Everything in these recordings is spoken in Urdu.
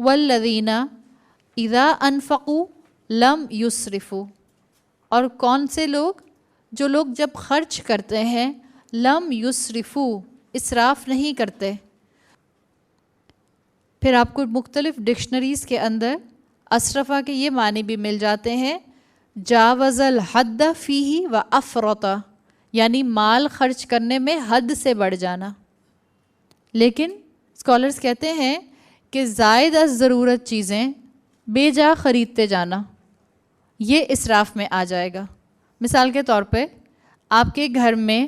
والذین اذا انفقوا لم یسرفوا، اور کون سے لوگ؟ جو لوگ جب خرچ کرتے ہیں لم یسرفوا، اسراف نہیں کرتے۔ پھر آپ کو مختلف ڈکشنریز کے اندر اسرفا کے یہ معنی بھی مل جاتے ہیں، جاوز الحد فیہ و افرط، یعنی مال خرچ کرنے میں حد سے بڑھ جانا۔ لیکن اسکالرس کہتے ہیں کہ زائد از ضرورت چیزیں بے جا خریدتے جانا یہ اسراف میں آ جائے گا۔ مثال کے طور پہ آپ کے گھر میں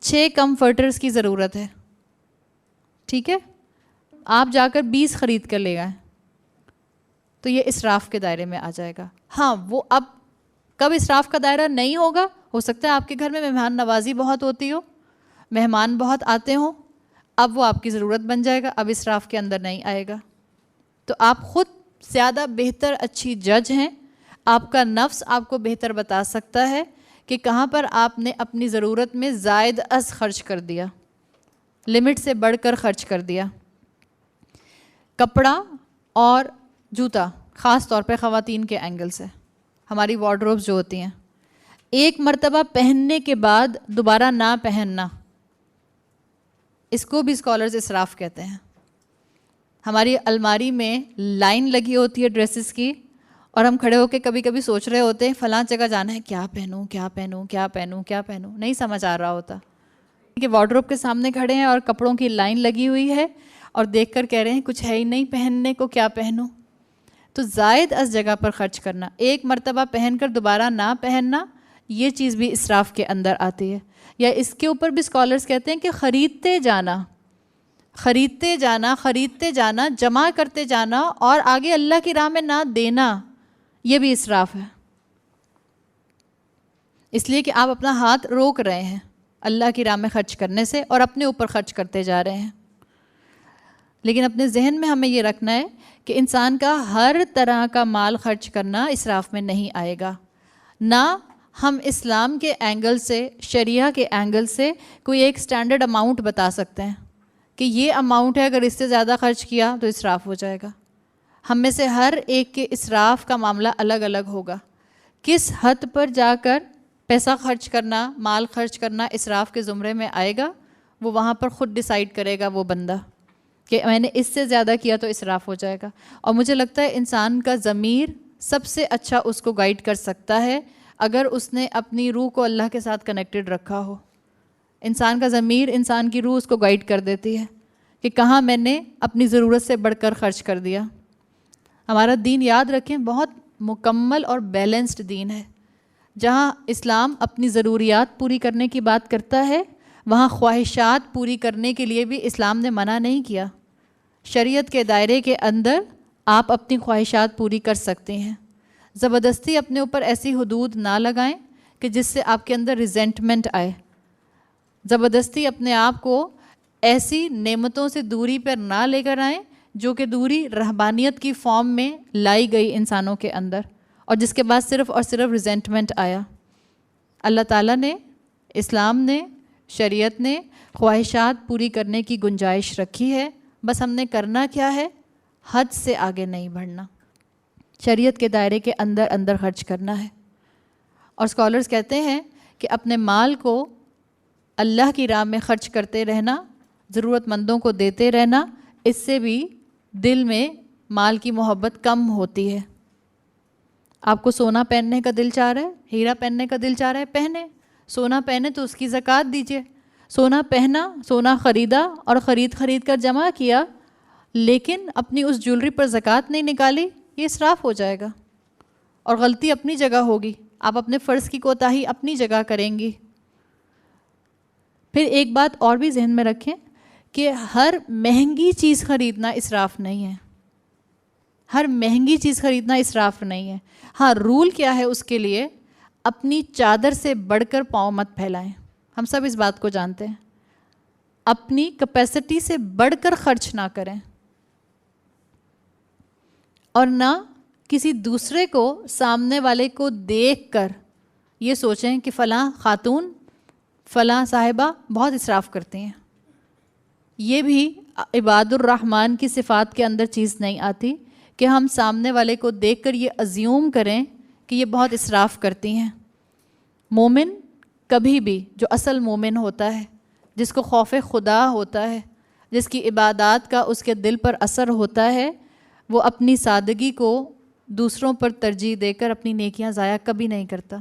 6 کمفرٹرز کی ضرورت ہے، ٹھیک ہے، آپ جا کر 20 خرید کر لے گئے تو یہ اسراف کے دائرے میں آ جائے گا۔ ہاں، وہ اب کب اسراف کا دائرہ نہیں ہوگا؟ ہو سکتا ہے آپ کے گھر میں مہمان نوازی بہت ہوتی ہو، مہمان بہت آتے ہوں، اب وہ آپ کی ضرورت بن جائے گا، اب اسراف کے اندر نہیں آئے گا۔ تو آپ خود زیادہ بہتر اچھی جج ہیں، آپ کا نفس آپ کو بہتر بتا سکتا ہے کہ کہاں پر آپ نے اپنی ضرورت میں زائد از خرچ کر دیا، لمٹ سے بڑھ کر خرچ کر دیا۔ کپڑا اور جوتا خاص طور پہ خواتین کے اینگل سے، ہماری وارڈروبز جو ہوتی ہیں، ایک مرتبہ پہننے کے بعد دوبارہ نہ پہننا، اس کو بھی اسکالرز اسراف کہتے ہیں۔ ہماری الماری میں لائن لگی ہوتی ہے ڈریسز کی، اور ہم کھڑے ہو کے کبھی کبھی سوچ رہے ہوتے ہیں فلاں جگہ جانا ہے، کیا پہنوں کیا پہنوں کیا پہنوں کیا پہنوں، نہیں سمجھ آ رہا ہوتا کہ وارڈروب کے سامنے کھڑے ہیں اور کپڑوں کی لائن لگی ہوئی ہے اور دیکھ کر کہہ رہے ہیں کچھ ہے ہی نہیں پہننے کو، کیا پہنوں؟ تو زائد از جگہ پر خرچ کرنا، ایک مرتبہ پہن کر دوبارہ نہ پہننا، یہ چیز بھی اسراف کے اندر آتی ہے۔ یا اس کے اوپر بھی اسکالرز کہتے ہیں کہ خریدتے جانا، خریدتے جانا، خریدتے جانا، جمع کرتے جانا اور آگے اللہ کی راہ میں نہ دینا، یہ بھی اسراف ہے، اس لیے کہ آپ اپنا ہاتھ روک رہے ہیں اللہ کی راہ میں خرچ کرنے سے اور اپنے اوپر خرچ کرتے جا رہے ہیں۔ لیکن اپنے ذہن میں ہمیں یہ رکھنا ہے کہ انسان کا ہر طرح کا مال خرچ کرنا اسراف میں نہیں آئے گا۔ نہ ہم اسلام کے اینگل سے، شریعہ کے اینگل سے کوئی ایک سٹینڈرڈ اماؤنٹ بتا سکتے ہیں کہ یہ اماؤنٹ ہے، اگر اس سے زیادہ خرچ کیا تو اسراف ہو جائے گا۔ ہم میں سے ہر ایک کے اسراف کا معاملہ الگ الگ ہوگا۔ کس حد پر جا کر پیسہ خرچ کرنا، مال خرچ کرنا اسراف کے زمرے میں آئے گا، وہ وہاں پر خود ڈیسائیڈ کرے گا وہ بندہ کہ میں نے اس سے زیادہ کیا تو اسراف ہو جائے گا۔ اور مجھے لگتا ہے انسان کا ضمیر سب سے اچھا اس کو گائیڈ کر سکتا ہے اگر اس نے اپنی روح کو اللہ کے ساتھ کنیکٹڈ رکھا ہو۔ انسان کا ضمیر، انسان کی روح اس کو گائیڈ کر دیتی ہے کہ کہاں میں نے اپنی ضرورت سے بڑھ کر خرچ کر دیا۔ ہمارا دین، یاد رکھیں، بہت مکمل اور بیلنسڈ دین ہے۔ جہاں اسلام اپنی ضروریات پوری کرنے کی بات کرتا ہے، وہاں خواہشات پوری کرنے کے لیے بھی اسلام نے منع نہیں کیا۔ شریعت کے دائرے کے اندر آپ اپنی خواہشات پوری کر سکتے ہیں۔ زبردستی اپنے اوپر ایسی حدود نہ لگائیں کہ جس سے آپ کے اندر ریزنٹمنٹ آئے۔ زبردستی اپنے آپ کو ایسی نعمتوں سے دوری پر نہ لے کر آئیں جو کہ دوری رہبانیت کی فارم میں لائی گئی انسانوں کے اندر، اور جس کے بعد صرف اور صرف ریزنٹمنٹ آیا۔ اللہ تعالیٰ نے، اسلام نے، شریعت نے خواہشات پوری کرنے کی گنجائش رکھی ہے، بس ہم نے کرنا کیا ہے؟ حد سے آگے نہیں بڑھنا، شریعت کے دائرے کے اندر اندر خرچ کرنا ہے۔ اور اسکالرز کہتے ہیں کہ اپنے مال کو اللہ کی راہ میں خرچ کرتے رہنا، ضرورت مندوں کو دیتے رہنا، اس سے بھی دل میں مال کی محبت کم ہوتی ہے۔ آپ کو سونا پہننے کا دل چاہ رہا ہے، ہیرا پہننے کا دل چاہ رہا ہے، پہنے۔ سونا پہنے تو اس کی زکوٰۃ دیجیے۔ سونا پہنا، سونا خریدا اور خرید کر جمع کیا، لیکن اپنی اس جولری پر زکوٰۃ نہیں نکالی، یہ اسراف ہو جائے گا، اور غلطی اپنی جگہ ہوگی، آپ اپنے فرض کی کوتاہی اپنی جگہ کریں گی۔ پھر ایک بات اور بھی ذہن میں رکھیں کہ ہر مہنگی چیز خریدنا اسراف نہیں ہے، ہر مہنگی چیز خریدنا اسراف نہیں ہے۔ ہاں، رول کیا ہے اس کے لیے؟ اپنی چادر سے بڑھ کر پاؤں مت پھیلائیں۔ ہم سب اس بات کو جانتے ہیں، اپنی کیپیسٹی سے بڑھ کر خرچ نہ کریں، اور نہ کسی دوسرے کو، سامنے والے کو دیکھ کر یہ سوچیں کہ فلاں خاتون، فلاں صاحبہ بہت اسراف کرتی ہیں۔ یہ بھی عباد الرحمن کی صفات کے اندر چیز نہیں آتی کہ ہم سامنے والے کو دیکھ کر یہ ازیوم کریں کہ یہ بہت اسراف کرتی ہیں. مومن کبھی بھی، جو اصل مومن ہوتا ہے، جس کو خوف خدا ہوتا ہے، جس کی عبادات کا اس کے دل پر اثر ہوتا ہے، وہ اپنی سادگی کو دوسروں پر ترجیح دے کر اپنی نیکیاں ضائع کبھی نہیں کرتا.